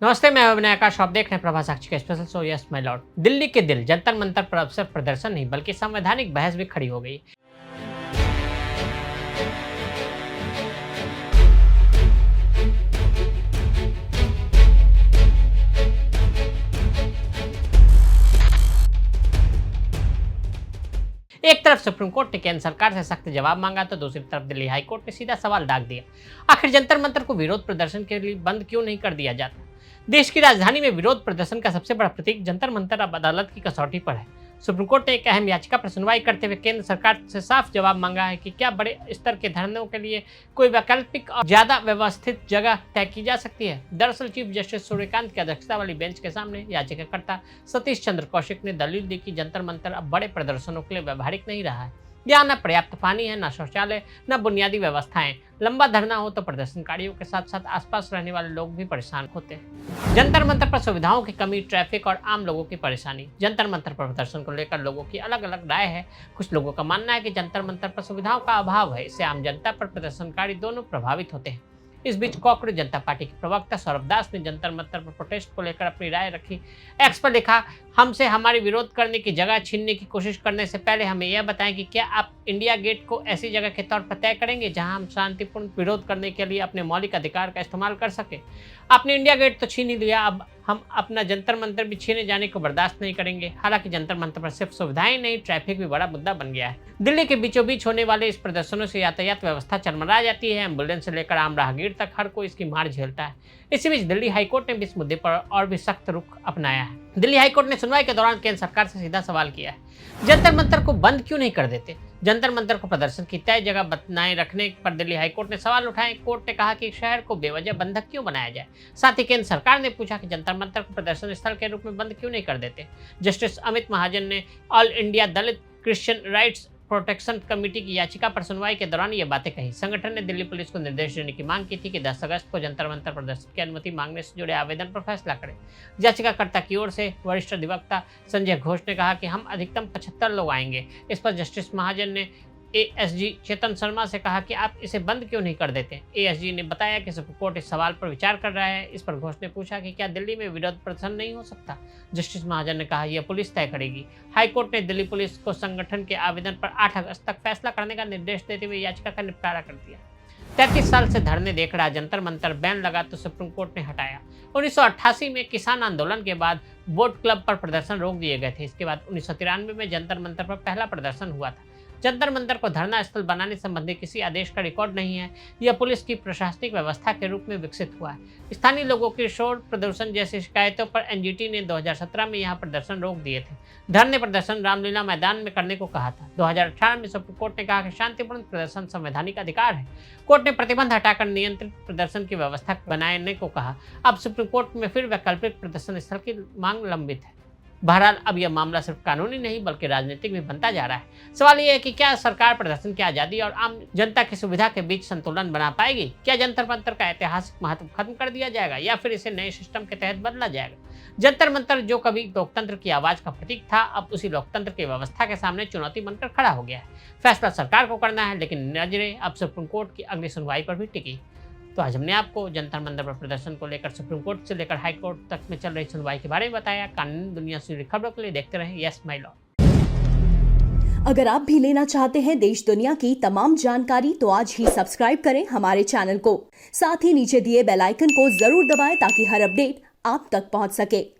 नमस्ते, मैं अभिनय आकाश। आप देख रहे हैं प्रभा साक्षी का special show yes my Lord. Delhi के दिल जंतर मंतर पर अब सिर्फ प्रदर्शन नहीं बल्कि संवैधानिक बहस भी खड़ी हो गई। एक तरफ सुप्रीम कोर्ट ने केंद्र सरकार से सख्त जवाब मांगा तो दूसरी तरफ दिल्ली हाई कोर्ट ने सीधा सवाल दाग दिया। आखिर जंतर मंतर को विरोध प्रदर्शन के लिए बंद क्यों नहीं कर दिया जाता? देश की राजधानी में विरोध प्रदर्शन का सबसे बड़ा प्रतीक जंतर मंतर अब अदालत की कसौटी पर है। सुप्रीम कोर्ट ने एक अहम याचिका पर सुनवाई करते हुए केंद्र सरकार से साफ जवाब मांगा है कि क्या बड़े स्तर के धरनों के लिए कोई वैकल्पिक और ज्यादा व्यवस्थित जगह तय की जा सकती है। दरअसल चीफ जस्टिस सूर्यकांत की अध्यक्षता वाली बेंच के सामने याचिकाकर्ता सतीश चंद्र कौशिक ने दलील दी कि जंतर मंतर अब बड़े प्रदर्शनों के लिए व्यवहारिक नहीं रहा है। यहाँ न पर्याप्त पानी है, न शौचालय, न बुनियादी व्यवस्थाएं। लंबा धरना हो तो प्रदर्शनकारियों के साथ साथ आसपास रहने वाले लोग भी परेशान होते हैं। जंतर मंतर पर सुविधाओं की कमी, ट्रैफिक और आम लोगों की परेशानी। जंतर मंतर पर प्रदर्शन को लेकर लोगों की अलग अलग राय है। कुछ लोगों का मानना है कि जंतर मंतर पर सुविधाओं का अभाव है, इससे आम जनता पर प्रदर्शनकारी दोनों प्रभावित होते हैं। इस बीच कांग्रेस जनता पार्टी के प्रवक्ता सौरभ दास ने जंतर मंतर पर प्रोटेस्ट को लेकर अपनी राय रखी। एक्स पर लिखा, हमसे हमारी विरोध करने की जगह छीनने की कोशिश करने से पहले हमें यह बताएं कि क्या आप इंडिया गेट को ऐसी जगह के तौर पर तय करेंगे जहां हम शांतिपूर्ण विरोध करने के लिए अपने मौलिक अधिकार का इस्तेमाल कर सके। आपने इंडिया गेट तो छीन ही लिया, अब हम अपना जंतर मंतर भी छीने जाने को बर्दाश्त नहीं करेंगे। हालांकि जंतर मंतर पर सिर्फ सुविधाएं नहीं, ट्रैफिक भी बड़ा मुद्दा बन गया है। दिल्ली के बीचों बीच होने वाले इस प्रदर्शनों से यातायात व्यवस्था चरमरा जाती है। एम्बुलेंस से लेकर आम राहगीर तक हर कोई इसकी मार झेलता है। इसी बीच दिल्ली हाईकोर्ट ने भी इस मुद्दे पर और भी सख्त रुख अपनाया है। दिल्ली हाईकोर्ट ने सुनवाई के दौरान केंद्र सरकार से सीधा सवाल किया है, जंतर मंतर को बंद क्यों नहीं कर देते? जंतर मंतर को प्रदर्शन की तय जगह बनाए रखने पर दिल्ली हाईकोर्ट ने सवाल उठाए। कोर्ट ने कहा कि शहर को बेवजह बंधक क्यों बनाया जाए। साथ ही केंद्र सरकार ने पूछा कि जंतर मंतर को प्रदर्शन स्थल के रूप में बंद क्यों नहीं कर देते। जस्टिस अमित महाजन ने ऑल इंडिया दलित क्रिश्चियन राइट्स प्रोटेक्शन कमेटी की याचिका पर सुनवाई के दौरान ये बातें कही। संगठन ने दिल्ली पुलिस को निर्देश देने की मांग की थी कि 10 अगस्त को जंतर मंतर प्रदर्शन की अनुमति मांगने से जुड़े आवेदन पर फैसला करें। याचिकाकर्ता की ओर से वरिष्ठ अधिवक्ता संजय घोष ने कहा कि हम अधिकतम 75 लोग आएंगे। इस पर जस्टिस महाजन ने एएसजी चेतन शर्मा से कहा कि आप इसे बंद क्यों नहीं कर देते। एएसजी ने बताया कि सुप्रीम कोर्ट इस सवाल पर विचार कर रहा है। इस पर घोष ने पूछा कि क्या दिल्ली में विरोध प्रदर्शन नहीं हो सकता। जस्टिस महाजन ने कहा यह पुलिस तय करेगी। हाईकोर्ट ने दिल्ली पुलिस को संगठन के आवेदन पर 8 अगस्त तक फैसला करने का निर्देश देते हुए याचिका का निपटारा कर दिया। 33 साल से धरने देख रहा जंतर मंतर बैन लगा तो सुप्रीम कोर्ट ने हटाया। 1988 में किसान आंदोलन के बाद बोट क्लब पर प्रदर्शन रोक दिए गए थे। इसके बाद 1993 में जंतर मंतर पर पहला प्रदर्शन हुआ था। जंतर मंतर को धरना स्थल बनाने संबंधी किसी आदेश का रिकॉर्ड नहीं है। यह पुलिस की प्रशासनिक व्यवस्था के रूप में विकसित हुआ है। स्थानीय लोगों की शोर प्रदर्शन जैसी शिकायतों पर एनजीटी ने 2017 में यहां प्रदर्शन रोक दिए थे। धरने प्रदर्शन रामलीला मैदान में करने को कहा था। 2018 में सुप्रीम कोर्ट ने कहा कि शांतिपूर्ण प्रदर्शन संवैधानिक अधिकार है। कोर्ट ने प्रतिबंध हटाकर नियंत्रित प्रदर्शन की व्यवस्था बनाने को कहा। अब सुप्रीम कोर्ट में फिर वैकल्पिक प्रदर्शन स्थल की मांग लंबित है। बहरहाल अब यह मामला सिर्फ कानूनी नहीं बल्कि राजनीतिक भी बनता जा रहा है। सवाल यह है कि क्या सरकार प्रदर्शन की आज़ादी और आम जनता की सुविधा के बीच संतुलन बना पाएगी? क्या जंतर मंतर का ऐतिहासिक महत्व खत्म कर दिया जाएगा या फिर इसे नए सिस्टम के तहत बदला जाएगा? जंतर मंतर जो कभी लोकतंत्र की आवाज का प्रतीक था, अब उसी लोकतंत्र की व्यवस्था के सामने चुनौती बनकर खड़ा हो गया है। फैसला सरकार को करना है, लेकिन नजरें अब सुप्रीम कोर्ट की अगली सुनवाई पर भी टिकी। तो आज हमने आपको जंतर मंतर पर प्रदर्शन को लेकर सुप्रीम कोर्ट से लेकर हाई कोर्ट तक में चल रही सुनवाई के बारे में बताया। कानूनी दुनिया से जुड़ी खबरों के लिए देखते रहें यस माय लॉर्ड। अगर आप भी लेना चाहते हैं देश दुनिया की तमाम जानकारी तो आज ही सब्सक्राइब करें हमारे चैनल को। साथ ही नीचे दिए बेल आइकन को जरूर दबाएं ताकि हर अपडेट आप तक पहुंच सके।